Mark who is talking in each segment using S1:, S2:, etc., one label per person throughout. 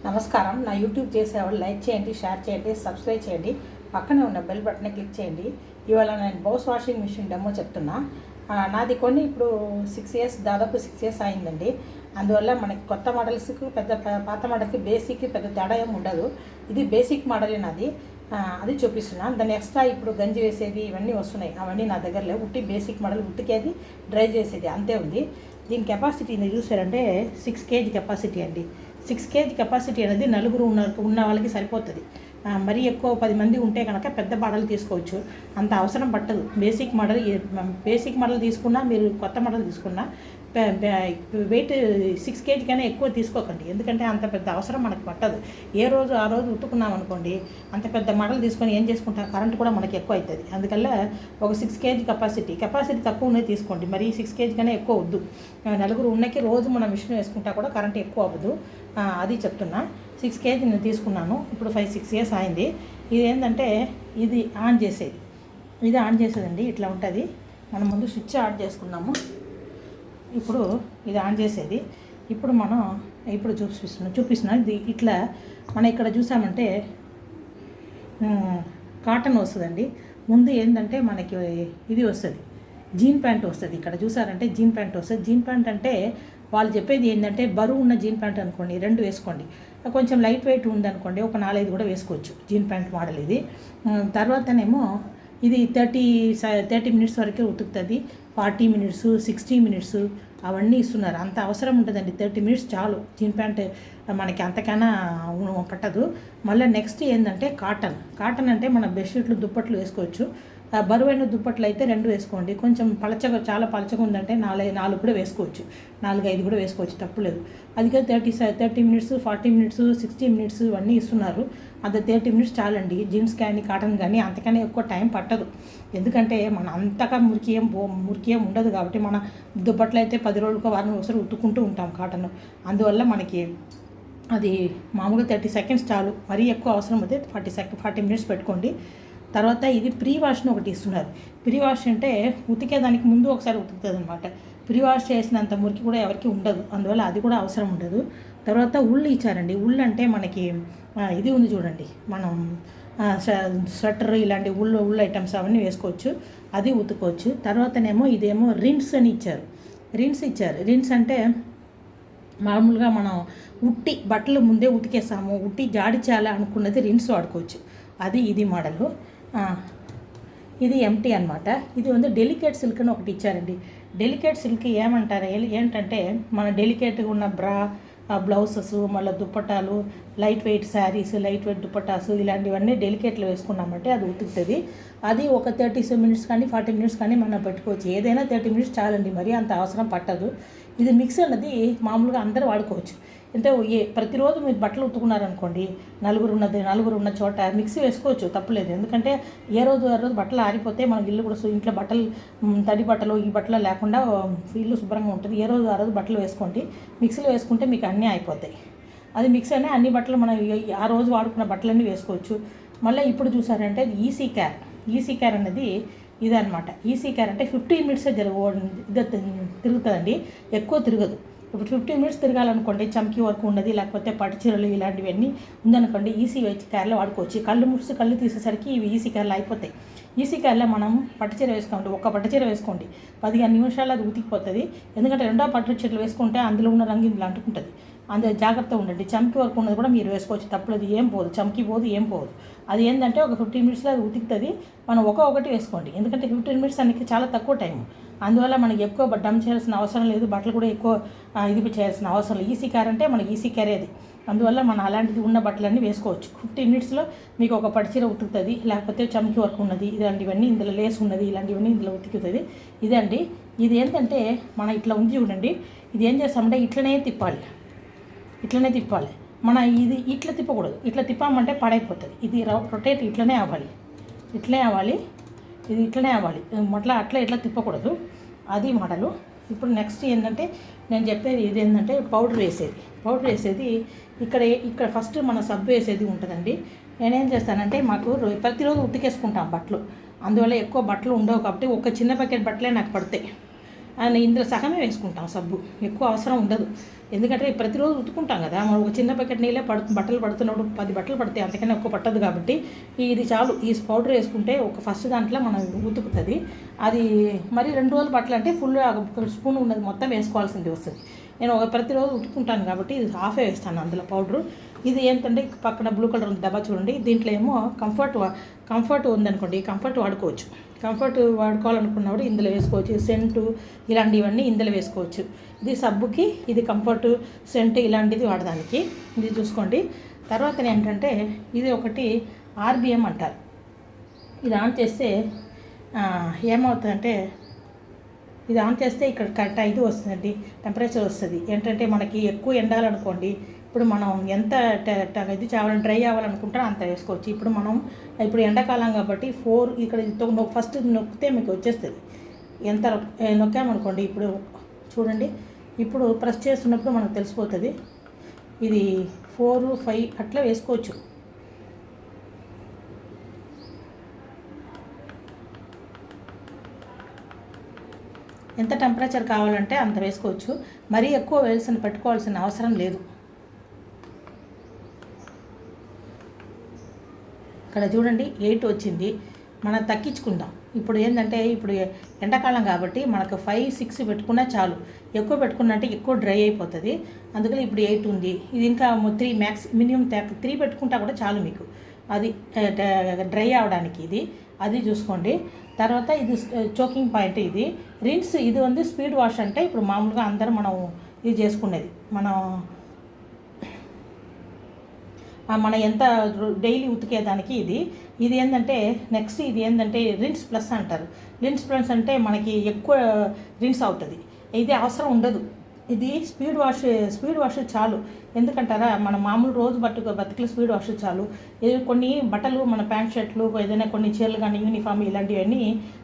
S1: నమస్కారం. నా యూట్యూబ్ చేసేవాళ్ళు లైక్ చేయండి, షేర్ చేయండి, సబ్స్క్రైబ్ చేయండి, పక్కనే ఉన్న బెల్ బటన్ క్లిక్ చేయండి. ఇవాళ నేను బోస్ వాషింగ్ మిషన్ డెమో చెప్తున్నా. నాది కొన్ని ఇప్పుడు 6 ఇయర్స్, దాదాపు 6 ఇయర్స్ అయిందండి. అందువల్ల మనకి కొత్త మోడల్స్కి పాత మోడల్కి బేసిక్కి పెద్ద తేడా ఏమి ఉండదు. ఇది బేసిక్ మోడలే నాది. అది చూపిస్తున్నా. దాన్ని ఎక్స్ట్రా ఇప్పుడు గంజి వేసేది ఇవన్నీ వస్తున్నాయి, అవన్నీ నా దగ్గర లేవు. ఉట్టి బేసిక్ మోడల్, ఉట్టికేది డ్రై చేసేది అంతే ఉంది. దీని కెపాసిటీ చూసారంటే 6 kg కెపాసిటీ అండి. 6 kg కెపాసిటీ అనేది నలుగురు ఉన్న వాళ్ళకి సరిపోతుంది. మరీ ఎక్కువ 10 మంది ఉంటే కనుక పెద్ద మోడల్ తీసుకోవచ్చు, అంత అవసరం పట్టదు. బేసిక్ మోడల్ తీసుకున్నా, మీరు కొత్త మోడల్ తీసుకున్నా వెయిట్ 6 kg కన్నా ఎక్కువ తీసుకోకండి, ఎందుకంటే అంత పెద్ద అవసరం మనకు పట్టదు. ఏ రోజు ఆ రోజు ఉతుకున్నాం అనుకోండి, అంత పెద్ద మోడల్ తీసుకొని ఏం చేసుకుంటాం, కరెంట్ కూడా మనకి ఎక్కువ అవుతుంది. అందుకల్ల ఒక 6 kg కెపాసిటీ తక్కువ ఉన్నది తీసుకోండి. మరి 6 kg కన్నా ఎక్కువ వద్దు. నలుగురు ఉన్నకి రోజు మనం మిషన్ వేసుకుంటా కూడా కరెంట్ ఎక్కువ అవ్వదు. అది చెప్తున్నా. 6 kg నేను తీసుకున్నాను. ఇప్పుడు 5-6 ఇయర్స్ అయింది. ఇది ఏంటంటే ఇది ఆన్ చేసేదండి. ఇట్లా ఉంటుంది. మనం ముందు స్విచ్ ఆన్ చేసుకున్నాము. ఇప్పుడు ఇది ఆన్ చేసేది. ఇప్పుడు చూపిస్తున్నా. ఇది ఇట్లా మనం ఇక్కడ చూసామంటే కాటన్ వస్తుందండి. ముందు ఏంటంటే మనకి ఇది వస్తుంది, జీన్ ప్యాంట్ వస్తుంది. ఇక్కడ చూసారంటే జీన్ ప్యాంట్ వస్తుంది. జీన్ ప్యాంట్ అంటే వాళ్ళు చెప్పేది ఏంటంటే బరువు ఉన్న జీన్ ప్యాంట్ అనుకోండి 2 వేసుకోండి. కొంచెం లైట్ వెయిట్ ఉందనుకోండి ఒక 4-5 కూడా వేసుకోవచ్చు. జీన్ ప్యాంట్ మోడల్ ఇది. తర్వాతనేమో ఇది 30 మినిట్స్ వరకే ఉతుకుతుంది. 40 మినిట్స్, 60 మినిట్స్ అవన్నీ ఇస్తున్నారు. అంత అవసరం ఉంటుందండి. 30 మినిట్స్ చాలు. జీన్ ప్యాంట్ మనకి అంతకైనా పట్టదు. మళ్ళీ నెక్స్ట్ ఏంటంటే కాటన్ అంటే మన బెడ్షీట్లు, దుప్పట్లు వేసుకోవచ్చు. బరువైన దుప్పట్లు అయితే 2 వేసుకోండి. కొంచెం చాలా పలచగా ఉందంటే 4 కూడా వేసుకోవచ్చు. 4-5 కూడా వేసుకోవచ్చు, తప్పులేదు. అందుకే 30 మినిట్స్, 40 మినిట్స్, 60 మినిట్స్ ఇవన్నీ ఇస్తున్నారు. అంత 30 మినిట్స్ చాలండి. జీన్స్ కానీ కాటన్ కానీ అంతకన్నా ఎక్కువ టైం పట్టదు. ఎందుకంటే మన అంతగా మురికి ఏం ఉండదు కాబట్టి. మన దుప్పట్లు అయితే 10 రోజులకు వారం ఒకసారి ఉతుక్కుంటూ ఉంటాం కాటన్. అందువల్ల మనకి అది మామూలుగా 30 సెకండ్స్ చాలు. మరీ ఎక్కువ అవసరం అయితే 40 మినిట్స్ పెట్టుకోండి. తర్వాత ఇది ప్రీ వాష్ని ఒకటి ఇస్తున్నారు. ప్రీ వాష్ అంటే ఉతికేదానికి ముందు ఒకసారి ఉతుకుతుంది అనమాట. ప్రీ వాష్ చేసినంత మురికి కూడా ఎవరికి ఉండదు, అందువల్ల అది కూడా అవసరం ఉండదు. తర్వాత ఉళ్ళు ఇచ్చారండి. ఉళ్ళు అంటే మనకి ఇది ఉంది చూడండి, మనం స్వెటర్ ఇలాంటి ఉళ్ళు ఐటమ్స్ అవన్నీ వేసుకోవచ్చు, అది ఉతుకోవచ్చు. తర్వాతనేమో ఇదేమో రిన్స్ అని ఇచ్చారు. రిన్స్ అంటే మామూలుగా మనం ఉట్టి బట్టలు ముందే ఉతికేసాము, ఉట్టి జాడిచాలా అనుకున్నది రిన్స్ వాడుకోవచ్చు. అది ఇది మోడలు. ఇది ఎంటీ అనమాట. ఇది డెలికేట్ సిల్క్ అని ఒకటి ఇచ్చారండి. డెలికేట్ సిల్క్ ఏమంటారు ఏంటంటే మన డెలికేట్గా ఉన్న బ్లౌజెస్, మళ్ళీ దుప్పటాలు, light weight saris, light weight dupattas ఇలాంటివన్నీ డెలికేట్లో వేసుకున్నామంటే అది ఉతుకుతుంది. అది ఒక 30 మినిట్స్ కానీ 40 మినిట్స్ కానీ మనం పెట్టుకోవచ్చు. ఏదైనా 30 మినిట్స్ చాలండి, మరీ అంత అవసరం పట్టదు. ఇది మిక్సీ అన్నది మామూలుగా అందరూ వాడుకోవచ్చు. అంటే ప్రతిరోజు మీరు బట్టలు ఉతుకున్నారనుకోండి, నలుగురు ఉన్న చోట మిక్సీ వేసుకోవచ్చు, తప్పులేదు. ఎందుకంటే ఆ రోజు బట్టలు ఆరిపోతే మన ఇల్లు కూడా ఇంట్లో బట్టలు తడి బట్టలు ఈ బట్టలు లేకుండా ఇల్లు శుభ్రంగా ఉంటుంది. ఆ రోజు బట్టలు వేసుకోండి. మిక్సీలో వేసుకుంటే మీకు అన్నీ అయిపోతాయి. అది మిక్సీ అనే అన్ని బట్టలు మనం ఆ రోజు వాడుకున్న బట్టలన్నీ వేసుకోవచ్చు. మళ్ళీ ఇప్పుడు చూసారంటే ఈసీ కేర్ అనేది ఇదనమాట. ఈసీ కేర్ అంటే 15 మినిట్సే తిరుగుతుందండి, ఎక్కువ తిరగదు. ఇప్పుడు 15 మినిట్స్ తిరగాలనుకోండి, చమ్కీ వర్క్ ఉన్నది, లేకపోతే పట్టు చీరలు ఇలాంటివన్నీ ఉందనుకోండి, ఈసీ కేర్లో వాడుకోవచ్చు. కళ్ళు తీసేసరికి ఇవి ఈసీ కేర్లో అయిపోతాయి. ఈసీ కేర్లో మనం పట్టు చీర వేసుకోండి, ఒక్క పట్టు చీర వేసుకోండి, 15 నిమిషాలు అది ఉతికిపోతుంది. ఎందుకంటే రెండో పట్టు చీరలు వేసుకుంటే అందులో ఉన్న రంగు ఇందులో అంటుకుంటుంది. అందులో జాగ్రత్తగా ఉండండి. చమ్కీ వర్క్ ఉన్నది కూడా మీరు వేసుకోవచ్చు, తప్పులేదు, ఏం పోదు. చమ్కీ పోదు, ఏం పోదు. అది ఏంటంటే ఒక 15 మినిట్స్లో అది ఉతుకుతుంది. మనం ఒకటి వేసుకోండి, ఎందుకంటే 15 మినిట్స్ అనేది చాలా తక్కువ టైం. అందువల్ల మనకి ఎక్కువ డమ్ చేయాల్సిన అవసరం లేదు, బట్టలు కూడా ఎక్కువ ఇది చేయాల్సిన అవసరం లేదు. ఈసీ కేర్ అంటే మనకి ఈసీ కేర్ అది. అందువల్ల మనం అలాంటిది ఉన్న బట్టలన్నీ వేసుకోవచ్చు. 15 మినిట్స్లో మీకు ఒక పట్టుచీర ఉతుకుతుంది, లేకపోతే చమ్కీ వర్క్ ఉన్నది, ఇలాంటివన్నీ ఇందులో లేస్ ఉన్నది, ఇలాంటివన్నీ ఇందులో ఉతుకుతుంది. ఇదండి. ఇది ఏంటంటే మనం ఇట్లా ఉంది చూడండి, ఇది ఏం చేస్తామంటే ఇట్లనే తిప్పాలి. ఇది ఇట్లా తిప్పకూడదు. ఇట్లా తిప్పామంటే పాడైపోతుంది. ఇది రొటేట్ ఇట్లనే అవ్వాలి. ఇది ఇట్లనే అవ్వాలి. ఇట్లా తిప్పకూడదు. అది మోడలు. ఇప్పుడు నెక్స్ట్ ఏంటంటే నేను చెప్పేది ఇది ఏంటంటే పౌడర్ వేసేది ఇక్కడ ఫస్ట్ మన సబ్బు వేసేది ఉంటుందండి. నేనేం చేస్తానంటే మాకు ప్రతిరోజు ఉతికేసుకుంటాం బట్టలు, అందువల్ల ఎక్కువ బట్టలు ఉండవు కాబట్టి ఒక చిన్న బకెట్ బట్టలే నాకు పడతాయి. ఇందులో సగమే వేసుకుంటాం సబ్బు, ఎక్కువ అవసరం ఉండదు. ఎందుకంటే ప్రతిరోజు ఉతుకుంటాం కదా, మనం ఒక చిన్న బకెట్ నీళ్ళే బట్టలు పడుతున్నప్పుడు 10 బట్టలు పడతాయి, అంతకన్నా ఎక్కువ పట్టదు. కాబట్టి ఇది చాలు. ఈ పౌడర్ వేసుకుంటే ఒక ఫస్ట్ దాంట్లో మనం ఉతుకుతుంది. అది మరి 2 రోజులు బట్టలు అంటే ఫుల్ స్పూన్ ఉన్నది మొత్తం వేసుకోవాల్సింది వస్తుంది. నేను ప్రతిరోజు ఉతుకుంటాను కాబట్టి ఇది హాఫే వేస్తాను అందులో పౌడరు. ఇది ఏంటంటే పక్కన బ్లూ కలర్ ఉంది డబ్బా చూడండి, దీంట్లో ఏమో కంఫర్ట్ ఉందనుకోండి, కంఫర్ట్ వాడుకోవచ్చు. కంఫర్ట్ వాడుకోవాలనుకున్నప్పుడు ఇందులో వేసుకోవచ్చు. సెంటు ఇలాంటివన్నీ ఇందులో వేసుకోవచ్చు. ఇది సబ్బుకి, ఇది కంఫర్ట్, సెంట్ ఇలాంటిది వాడడానికి. ఇది చూసుకోండి. తర్వాత ఏంటంటే ఇది ఒకటి ఆర్బిఎం అంటారు. ఇది ఆన్ చేస్తే ఏమవుతుందంటే, ఇది ఆన్ చేస్తే ఇక్కడ కరెక్ట్ ఇది వస్తుందండి, టెంపరేచర్ వస్తుంది. ఏంటంటే మనకి ఎక్కువ ఎండాలనుకోండి, ఇప్పుడు మనం ఎంత ఇది డ్రై అవ్వాలనుకుంటారో అంత వేసుకోవచ్చు. ఇప్పుడు ఎండాకాలం కాబట్టి 4 ఇక్కడ ఫస్ట్ నొక్కితే మీకు వచ్చేస్తుంది. ఎంత నొక్కామనుకోండి, ఇప్పుడు చూడండి, ఇప్పుడు ప్రెస్ చేస్తున్నప్పుడు మనకు తెలిసిపోతుంది. ఇది 4, 5 అట్లా వేసుకోవచ్చు. ఎంత టెంపరేచర్ కావాలంటే అంత వేసుకోవచ్చు. మరీ ఎక్కువ పెట్టుకోవాల్సిన అవసరం లేదు. ఇక్కడ చూడండి 8 వచ్చింది, మనం తగ్గించుకుందాం. ఇప్పుడు ఏంటంటే ఇప్పుడు ఎండాకాలం కాబట్టి మనకు 5, 6 పెట్టుకున్నా చాలు. ఎక్కువ పెట్టుకున్నంటే ఎక్కువ డ్రై అయిపోతుంది. అందుకని ఇప్పుడు 8 ఉంది. ఇది ఇంకా 3 మ్యాక్స్ మినిమం 3 పెట్టుకుంటా కూడా చాలు మీకు, అది డ్రై అవడానికి. అది చూసుకోండి. తర్వాత ఇది చోకింగ్ పాయింట్. ఇది రిన్స్. ఇది ఉంది స్పీడ్ వాష్. అంటే ఇప్పుడు మామూలుగా అందరూ మనం ఇది చేసుకునేది, మన ఎంత డైలీ ఉతికేదానికి ఇది ఏంటంటే నెక్స్ట్ ఇది ఏంటంటే రిన్స్ ప్లస్ అంటారు. రిన్స్ ప్లస్ అంటే మనకి ఎక్కువ రిన్స్ అవుతుంది. ఇది అవసరం ఉండదు. ఇది స్పీడ్ వాష్ చాలు. ఎందుకంటారా, మన మామూలు రోజు బతుకులు స్పీడ్ వాష్ చాలు. కొన్ని బట్టలు, మన ప్యాంట్ షర్ట్లు, ఏదైనా కొన్ని చీరలు కానీ, యూనిఫామ్ ఇలాంటివన్నీ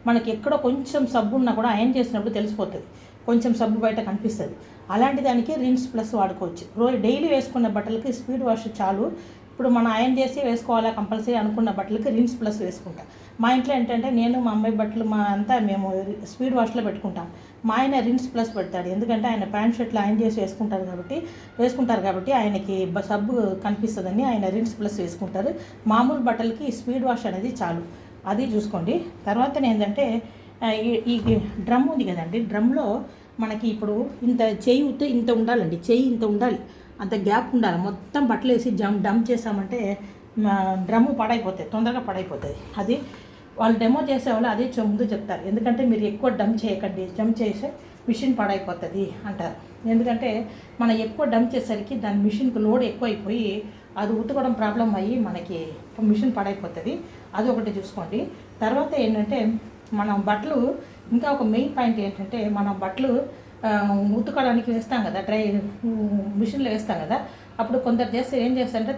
S1: మనకి ఎక్కడో కొంచెం సబ్బు ఉన్నా కూడా అయన్ చేసినప్పుడు తెలిసిపోతుంది, కొంచెం సబ్బు బయట కనిపిస్తుంది. అలాంటి దానికి రిన్స్ ప్లస్ వాడుకోవచ్చు. డైలీ వేసుకున్న బట్టలకి స్పీడ్ వాష్ చాలు. ఇప్పుడు మనం అయన్ చేసి వేసుకోవాలా కంపల్సరీ అనుకున్న బట్టలకి రిన్స్ ప్లస్ వేసుకుంటాం. మా ఇంట్లో ఏంటంటే నేను, మా అమ్మాయి బట్టలు మేము స్పీడ్ వాష్లో పెట్టుకుంటాం. మా ఆయన రిన్స్ ప్లస్ పెడతాడు. ఎందుకంటే ఆయన ప్యాంట్ షర్ట్లు అయన్ చేసి వేసుకుంటారు కాబట్టి ఆయనకి సబ్బు కనిపిస్తుందని ఆయన రిన్స్ ప్లస్ వేసుకుంటారు. మామూలు బట్టలకి స్పీడ్ వాష్ అనేది చాలు. అది చూసుకోండి. తర్వాత ఏంటంటే ఈ డ్రమ్ ఉంది కదండి, డ్రమ్లో మనకి ఇప్పుడు ఇంత ఉండాలండి, చెయ్యి ఇంత ఉండాలి, అంత గ్యాప్ ఉండాలి. మొత్తం బట్టలు వేసి డంప్ చేసామంటే డ్రమ్ము తొందరగా పడైపోతుంది. అది వాళ్ళు డెమో చేసేవాళ్ళు అదే ముందు చెప్తారు. ఎందుకంటే మీరు ఎక్కువ డంప్ చేయకండి, డంప్ చేసే మిషన్ పాడైపోతుంది అంటారు. ఎందుకంటే మనం ఎక్కువ డంప్ చేసేసరికి దాని మిషన్కి లోడ్ ఎక్కువ అయిపోయి అది ఉతకడం ప్రాబ్లం అయ్యి మనకి మిషన్ పాడైపోతుంది. అది ఒకటి చూసుకోండి. తర్వాత ఏంటంటే మనం బట్టలు ఇంకా ఒక మెయిన్ పాయింట్ ఏంటంటే, మనం బట్టలు ఉతకడానికి వేస్తాం కదా, మిషన్లో వేస్తాం కదా, అప్పుడు కొందరు ఏం చేస్తారంటే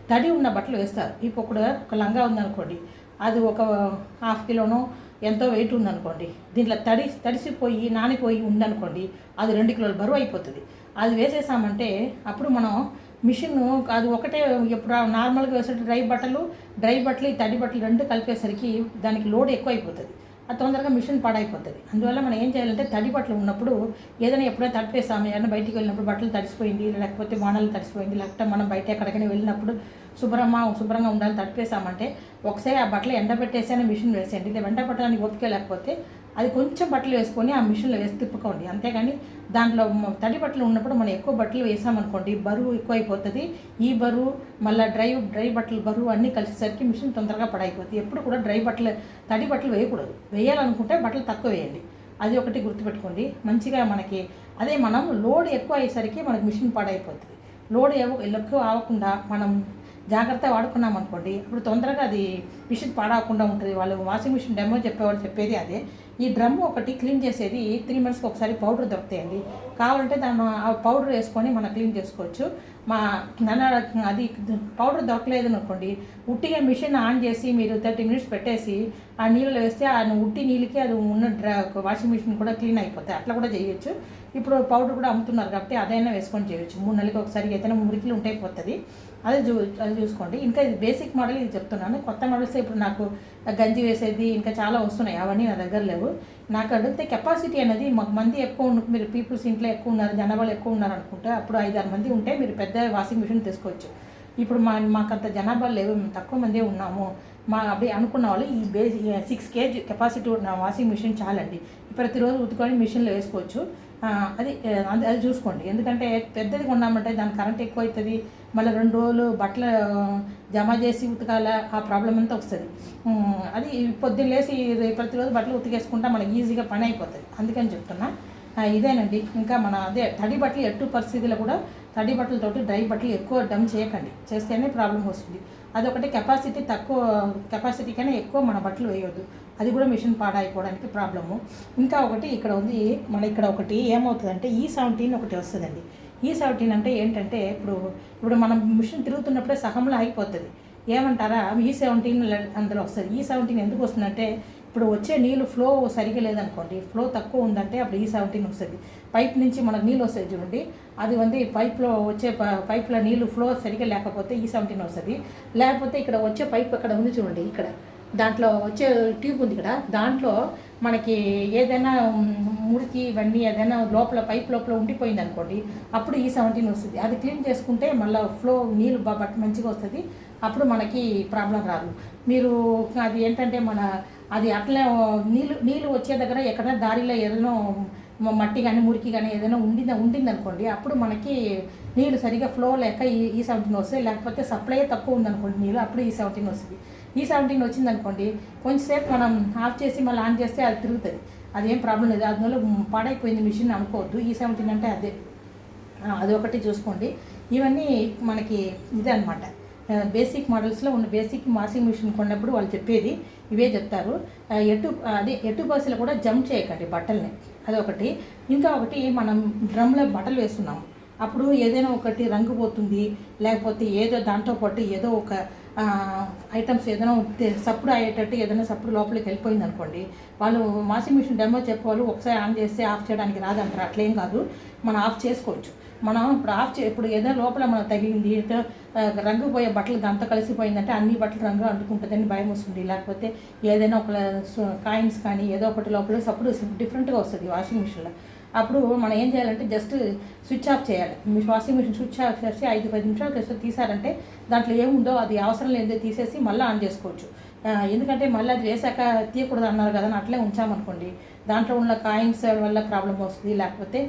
S1: తడి ఉన్న బట్టలు వేస్తారు. ఇప్పుడు ఒక లంగా ఉందనుకోండి, అది ఒక 1/2 కిలోనో ఎంతో వెయిట్ ఉందనుకోండి, దీంట్లో తడిసిపోయి నానిపోయి ఉందనుకోండి, అది 2 కిలోల బరువు అయిపోతుంది. అది వేసేసామంటే అప్పుడు మనం మిషన్ అది ఒకటే, ఎప్పుడు నార్మల్గా వేసే డ్రై బట్టలు ఈ తడి బట్టలు 2 కలిపేసరికి దానికి లోడ్ ఎక్కువ అయిపోతుంది. అది తొందరగా మిషన్ పాడైపోతుంది. అందువల్ల మనం ఏం చేయాలంటే తడి బట్టలు ఉన్నప్పుడు ఏదైనా ఎప్పుడైనా తడిపేసాము, ఏదైనా బయటికి వెళ్ళినప్పుడు బట్టలు తడిసిపోయింది, లేకపోతే వానలు తడిసిపోయింది, లేకపోతే మనం బయట ఎక్కడికైనా వెళ్ళినప్పుడు శుభ్రంగా ఉండాలి, తడిపేసామంటే ఒకసారి ఆ బట్టలు ఎండబెట్టేసైనా మిషన్ వేసేయండి. లేదా వెంట పట్టడానికి ఓపిక లేకపోతే అది కొంచెం బట్టలు వేసుకొని ఆ మిషన్లో వేసి తిప్పుకోండి. అంతేగాని దాంట్లో తడి బట్టలు ఉన్నప్పుడు మనం ఎక్కువ బట్టలు వేసామనుకోండి, బరువు ఎక్కువ అయిపోతుంది. ఈ బరువు మళ్ళీ డ్రై బట్టలు బరువు అన్నీ కలిసేసరికి మిషన్ తొందరగా పడైపోతుంది. ఎప్పుడు కూడా తడి బట్టలు వేయకూడదు. వేయాలనుకుంటే బట్టలు తక్కువ వేయండి. అది ఒకటి గుర్తుపెట్టుకోండి. మంచిగా మనకి మనం లోడ్ ఎక్కువ అయ్యేసరికి మనకి మిషన్ పాడైపోతుంది. లోడ్ ఎక్కువ అవ్వకుండా మనం జాగ్రత్త వాడుకున్నాం అనుకోండి, ఇప్పుడు తొందరగా అది మిషన్ పాడవకుండా ఉంటుంది. వాళ్ళు వాషింగ్ మిషన్ డెమో చెప్పేది అదే. ఈ డ్రమ్ ఒకటి క్లీన్ చేసేది 3 మంత్స్కి ఒకసారి పౌడర్ దొరుకుతాయండి. కావాలంటే దాన్ని ఆ పౌడర్ వేసుకొని మనం క్లీన్ చేసుకోవచ్చు. అది పౌడర్ దొరకలేదు అనుకోండి, ఉట్టిగా మిషన్ ఆన్ చేసి మీరు 30 మినిట్స్ పెట్టేసి ఆ నీళ్ళు వేస్తే ఆ ఉట్టి నీళ్ళకి అది ఉన్న వాషింగ్ మిషన్ కూడా క్లీన్ అయిపోతాయి. అట్లా కూడా చేయొచ్చు. ఇప్పుడు పౌడర్ కూడా అమ్ముతున్నారు కాబట్టి అదైనా వేసుకొని చేయొచ్చు. 3 నెలలకు ఒకసారి ఏదైనా మురికిలు ఉంటే పోతుంది. అది చూసుకోండి. ఇంకా ఇది బేసిక్ మోడల్ ఇది చెప్తున్నాను. కొత్త మోడల్స్ ఇప్పుడు నాకు గంజి వేసేది ఇంకా చాలా వస్తున్నాయి, అవన్నీ నా దగ్గర లేవు. నాకు అడిగితే కెపాసిటీ అనేది మాకు మంది ఎక్కువ మీరు పీపుల్స్ ఇంట్లో ఎక్కువ ఉన్నారు, జనాభాలు ఎక్కువ ఉన్నారు అనుకుంటే అప్పుడు 5-6 మంది ఉంటే మీరు పెద్ద వాషింగ్ మిషన్ తీసుకోవచ్చు. ఇప్పుడు మాకంత జనాభాలు లేవు, మేము తక్కువ మందే ఉన్నాము అవి అనుకున్న వాళ్ళు ఈ 6 kg కెపాసిటీ ఉన్న వాషింగ్ మిషన్ చాలండి. ప్రతిరోజు ఉతుకొని మిషన్లో వేసుకోవచ్చు. అది చూసుకోండి. ఎందుకంటే పెద్దది కొన్నామంటే దాని కరెంట్ ఎక్కువ అవుతుంది, మళ్ళీ 2 రోజులు బట్టలు జమ చేసి ఉతకాల, ఆ ప్రాబ్లం అంతా వస్తుంది. అది పొద్దున్న లేసి ప్రతిరోజు బట్టలు ఉతికేసుకుంటా మనకి ఈజీగా పని అయిపోతుంది. అందుకని చెప్తున్నా. ఇదేనండి. ఇంకా అదే తడి బట్టలు ఎట్టు పరిస్థితుల్లో కూడా తడి బట్టలతోటి డ్రై బట్టలు ఎక్కువ డమ్ చేయకండి, చేస్తేనే ప్రాబ్లం వస్తుంది. అదొకటి కెపాసిటీ తక్కువ కెపాసిటీ కన్నా ఎక్కువ మన బట్టలు వేయొద్దు, అది కూడా మిషన్ పాడైపోవడానికి ప్రాబ్లము. ఇంకా ఒకటి ఇక్కడ ఉంది, ఇక్కడ ఒకటి ఏమవుతుందంటే E17 ఒకటి వస్తుందండి. E17 అంటే ఏంటంటే ఇప్పుడు మనం మిషన్ తిరుగుతున్నప్పుడే సగంలో ఆగిపోతుంది. ఏమంటారా, E17 అందులో వస్తుంది. E17 ఎందుకు వస్తుందంటే ఇప్పుడు వచ్చే నీళ్ళు ఫ్లో సరిగా లేదనుకోండి, ఫ్లో తక్కువ ఉందంటే అప్పుడు E17 వస్తుంది. పైప్ నుంచి మనకు నీళ్ళు వస్తాయి చూడండి, అది పైప్లో వచ్చే పైప్లో నీళ్ళు ఫ్లో సరిగా లేకపోతే E17 వస్తుంది. లేకపోతే ఇక్కడ వచ్చే పైప్ అక్కడ ఉంది చూడండి, ఇక్కడ దాంట్లో వచ్చే ట్యూబ్ ఉంది ఇక్కడ, దాంట్లో మనకి ఏదైనా మురికి ఇవన్నీ ఏదైనా లోపల పైప్ లోపల ఉండిపోయింది అనుకోండి, అప్పుడు E17 వస్తుంది. అది క్లీన్ చేసుకుంటే మళ్ళీ ఫ్లో నీళ్ళు మంచిగా వస్తుంది. అప్పుడు మనకి ప్రాబ్లం రాదు. మీరు అది ఏంటంటే అది అట్లా నీళ్ళు వచ్చే దగ్గర ఎక్కడైనా దారిలో ఏదైనా మట్టి కానీ మురికి కానీ ఏదైనా ఉండిందనుకోండి, అప్పుడు మనకి నీళ్ళు సరిగా ఫ్లో లేక E17 వస్తాయి. లేకపోతే సప్లై తక్కువ ఉందనుకోండి నీళ్ళు, అప్పుడు E17 వస్తుంది. E17 వచ్చిందనుకోండి, కొంచెంసేపు మనం ఆఫ్ చేసి మళ్ళీ ఆన్ చేస్తే అది తిరుగుతుంది, అదేం ప్రాబ్లం లేదు. అందువల్ల పాడైపోయింది మిషన్ అనుకోవద్దు. E17 అంటే అదొకటి చూసుకోండి. ఇవన్నీ మనకి ఇదే అనమాట. బేసిక్ మోడల్స్లో ఉన్న బేసిక్ వాషింగ్ మిషన్ కొన్నప్పుడు వాళ్ళు చెప్పేది ఇవే చెప్తారు. ఎటు బస్సులో కూడా జంప్ చేయకండి బట్టల్ని, అదొకటి. ఇంకా ఒకటి, మనం డ్రమ్లో బట్టలు వేస్తున్నాము, అప్పుడు ఏదైనా ఒకటి రంగు పోతుంది, లేకపోతే ఏదో దాంతో పాటు ఏదో ఒక ఐటమ్స్ ఏదైనా సప్పుడు అయ్యేటట్టు ఏదైనా సప్పుడు లోపలికి వెళ్ళిపోయింది అనుకోండి, వాళ్ళు వాషింగ్ మిషన్ డెమో చెప్పేవాళ్ళు ఒకసారి ఆన్ చేస్తే ఆఫ్ చేయడానికి రాదంటారు. అట్లేం కాదు, మనం ఆఫ్ చేసుకోవచ్చు. మనం ఇప్పుడు ఏదైనా లోపల మనకు తగిలింది, రంగు పోయే బట్టలు దాంతో కలిసిపోయిందంటే అన్ని బట్టలు రంగు అంటుకుంటుందని భయం వస్తుంది. లేకపోతే ఏదైనా ఒక కాయిన్స్ కానీ ఏదో ఒకటి లోపల సప్పుడు డిఫరెంట్గా వస్తుంది వాషింగ్ మిషన్లో. అప్పుడు మనం ఏం చేయాలంటే జస్ట్ స్విచ్ ఆఫ్ చేయాలి. మీ వాషింగ్ మిషన్ స్విచ్ ఆఫ్ చేసి 5-10 నిమిషాలు తీసారంటే దాంట్లో ఏముందో అది అవసరం లేదో తీసేసి మళ్ళీ ఆన్ చేసుకోవచ్చు. ఎందుకంటే మళ్ళీ అది వేసాక తీయకూడదు అన్నారు కదా అని అట్లే ఉంచామనుకోండి, దాంట్లో ఉన్న కాయిన్స్ వల్ల ప్రాబ్లం వస్తుంది. లేకపోతే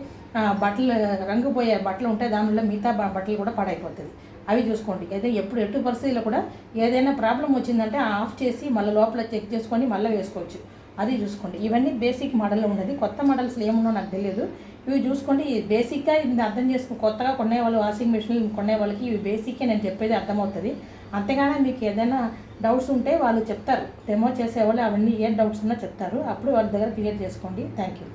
S1: బట్టలు రంగు పోయే బట్టలు ఉంటాయి, దానివల్ల మిగతా బట్టలు కూడా పాడైపోతుంది. అవి చూసుకోండి. ఎటు పరిస్థితుల్లో కూడా ఏదైనా ప్రాబ్లం వచ్చిందంటే ఆఫ్ చేసి మళ్ళీ లోపల చెక్ చేసుకొని మళ్ళీ వేసుకోవచ్చు, అది చూసుకోండి. ఇవన్నీ బేసిక్ మోడల్లో ఉన్నది. కొత్త మోడల్స్లో ఏమున్నో నాకు తెలియదు, ఇవి చూసుకోండి. బేసిక్గా ఇది అర్థం చేసుకుని కొత్తగా కొనే వాళ్ళు వాషింగ్ మిషన్ కొనే వాళ్ళకి ఇవి బేసిక్గా నేను చెప్పేది అర్థమవుతుంది. అంతేగానే మీకు ఏదైనా డౌట్స్ ఉంటే వాళ్ళు చెప్తారు, డెమో చేసేవాళ్ళు అవన్నీ ఏ డౌట్స్ ఉన్నా చెప్తారు, అప్పుడు వాళ్ళ దగ్గర క్లియర్ చేసుకోండి. Thank you.